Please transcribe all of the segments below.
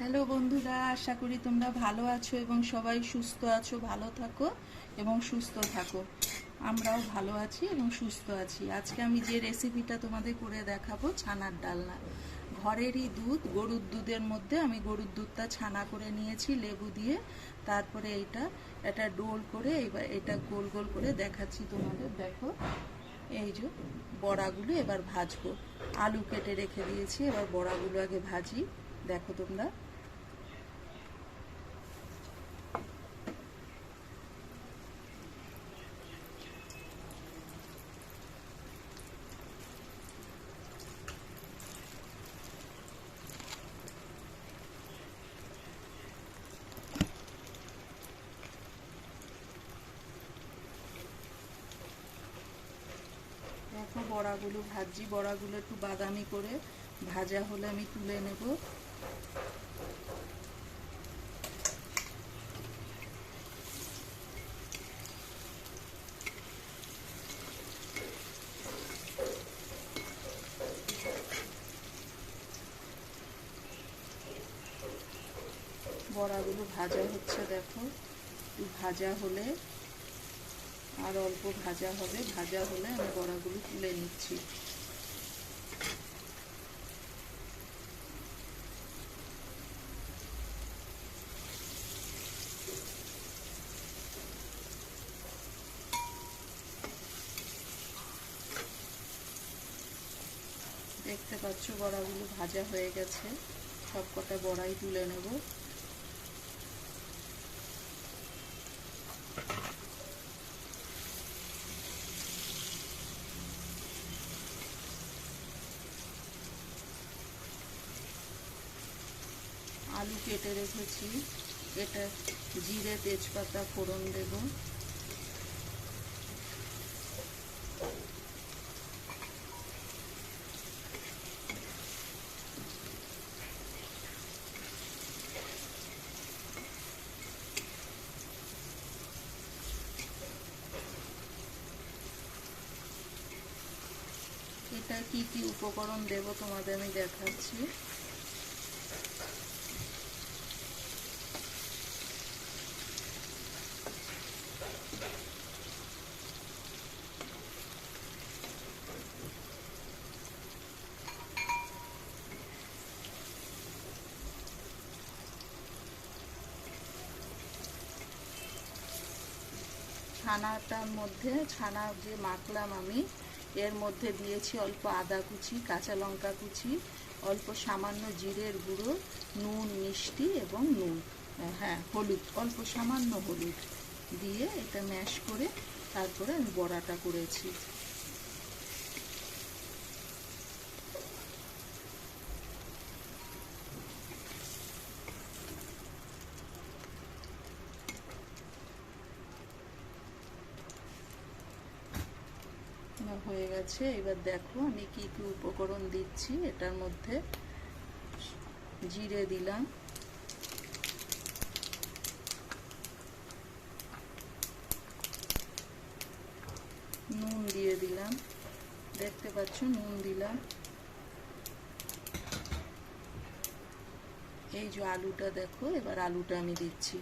Hello বন্ধুরা, আশা করি তোমরা ভালো আছো এবং সবাই সুস্থ আছো। ভালো থাকো এবং সুস্থ থাকো। আমরাও ভালো আছি এবং সুস্থ আছি। আজকে আমি যে রেসিপিটা তোমাদের করে দেখাবো, ছানার ডালনা। ঘরেরই দুধ, গরুর দুধের মধ্যে আমি গরুর দুধটা ছানা করে নিয়েছি লেবু দিয়ে। তারপরে এটা ডোল করে এবার এটা গোল গোল করে দেখাচ্ছি তোমাদের। দেখো, এই যে বড়াগুলো এবার ভাজবো। আলু কেটে রেখে দিয়েছি, এবার বড়াগুলো আগে ভাজি। দেখো তোমরা, দেখো বড়াগুলো ভাজি। বড়াগুলো একটু বাদামি করে ভাজা হলে আমি তুলে নেব। বড়াগুলো ভাজা হচ্ছে, দেখো একটু ভাজা হলে, আর অল্প ভাজা হবে। ভাজা হলে আমি বড়াগুলো তুলে নিচ্ছি। দেখতে পাচ্ছ বড়াগুলো ভাজা হয়ে গেছে। সব কটা বড়াই তুলে নেব। আলু কেটে রেখেছি, এটা জিরে তেজপাতা ফোড়ন দেব। এটা কি কি উপকরণ দেব তোমাদের আমি দেখাচ্ছি। ছানাটার মধ্যে, ছানা যে মাখলাম আমি, এর মধ্যে দিয়েছি অল্প আদা কুচি, কাঁচা লঙ্কা কুচি, অল্প সামান্য জিরের গুঁড়ো, নুন, মিষ্টি এবং নুন, হ্যাঁ হলুদ, অল্প সামান্য হলুদ দিয়ে এটা ম্যাশ করে তারপরে আমি বড়াটা করেছি। হয়ে গেছে। এবার দেখো আমি কি কি উপকরণ দিচ্ছি এটার মধ্যে। জিরে দিলাম, নুন দিয়ে দিলাম, দেখতে পাচ্ছ নুন দিলাম। এই যে আলুটা দেখো, এবার আলুটা আমি দিচ্ছি।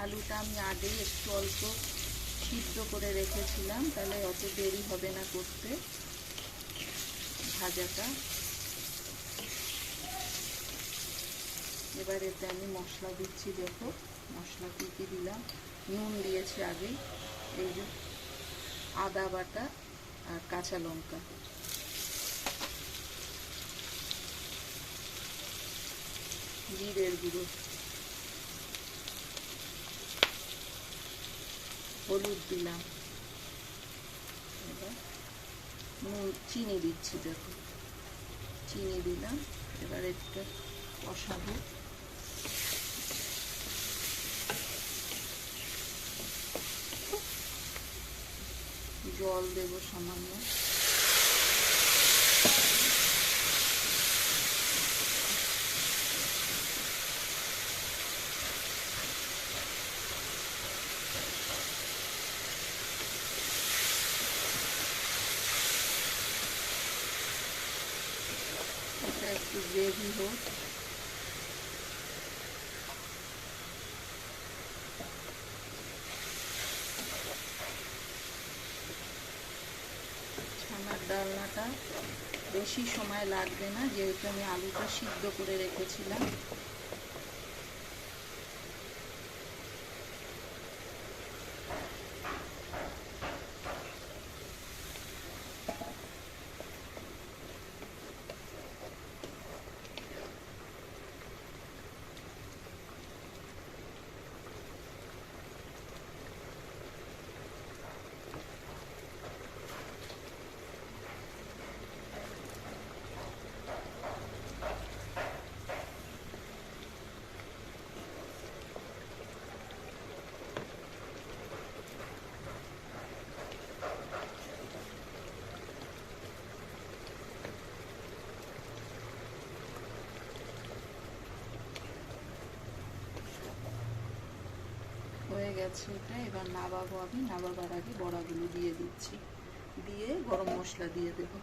আলুটা আমি আগে একটু অল্প সিদ্ধ করে রেখেছিলাম, তাহলে অত দেরি হবে না করতে ভাজাটা। এবার এতে আমি মশলা দিচ্ছি। দেখো মশলা কী কী দিলাম। নুন দিয়েছি আগে, এই যে আদা বাটা আর কাঁচা লঙ্কা, জিরের গুঁড়ো, হলুদ দিলাম, এবার নুন, চিনি দিচ্ছি, দেখো চিনি দিলাম। এবার একটু কষাবো। জল দেব সামান্য। এটা একটু গ্রেভি হোক। ছানার ডালনাটা বেশি সময় লাগবে না, যেহেতু আমি আলুটা সিদ্ধ করে রেখেছিলাম। হয়ে গেছে এটা। এবার নাবাবো আমি। নাবাবার আগে বড়াগুলো দিয়ে দিচ্ছি, দিয়ে গরম মশলা দিয়ে দেবো।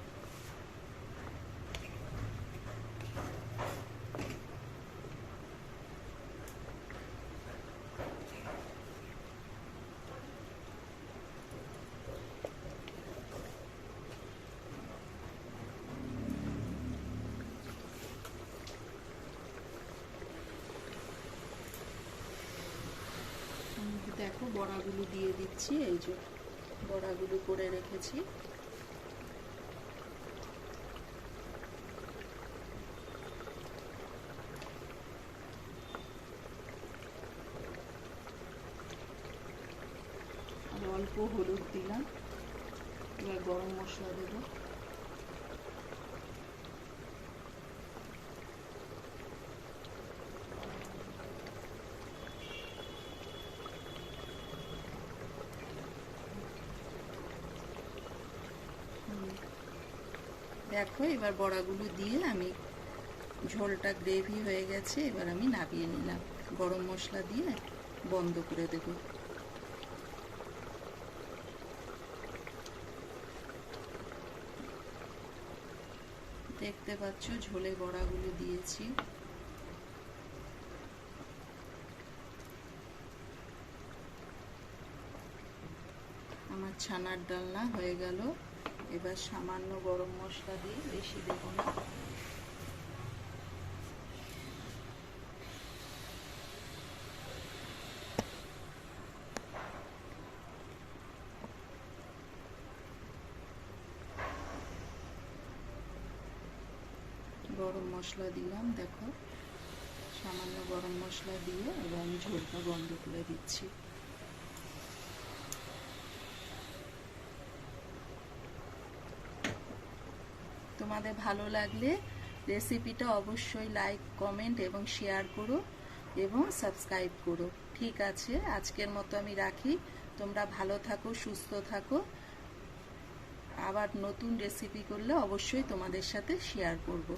দেখো বড়াগুলো দিয়ে দিচ্ছি, এই যে বড়াগুলো করে রেখেছি। আর অল্প হলুদ দিলাম। এবার গরম মশলা দেবো। দেখো এবার বড়াগুলো দিয়ে আমি, ঝোলটা গ্রেভি হয়ে গেছে, এবার আমি নামিয়ে নিলাম। গরম মশলা দিয়ে বন্ধ করে দেব। দেখতে পাচ্ছ ঝোলে বড়াগুলো দিয়েছি। আমার ছানার ডালনা হয়ে গেল। এবার সামান্য গরম মশলা দিয়ে, বেশি দেব না। গরম মশলা দিলাম, দেখো সামান্য গরম মশলা দিয়ে এবার আমি ঝোলটা বন্ধ করে দিচ্ছি। তোমাদের ভালো লাগলে রেসিপিটা অবশ্যই লাইক, কমেন্ট এবং শেয়ার করো এবং সাবস্ক্রাইব করো। ঠিক আছে, আজকের মতো আমি রাখি। তোমরা ভালো থাকো, সুস্থ থাকো। আবার নতুন রেসিপি করলে অবশ্যই তোমাদের সাথে শেয়ার করব।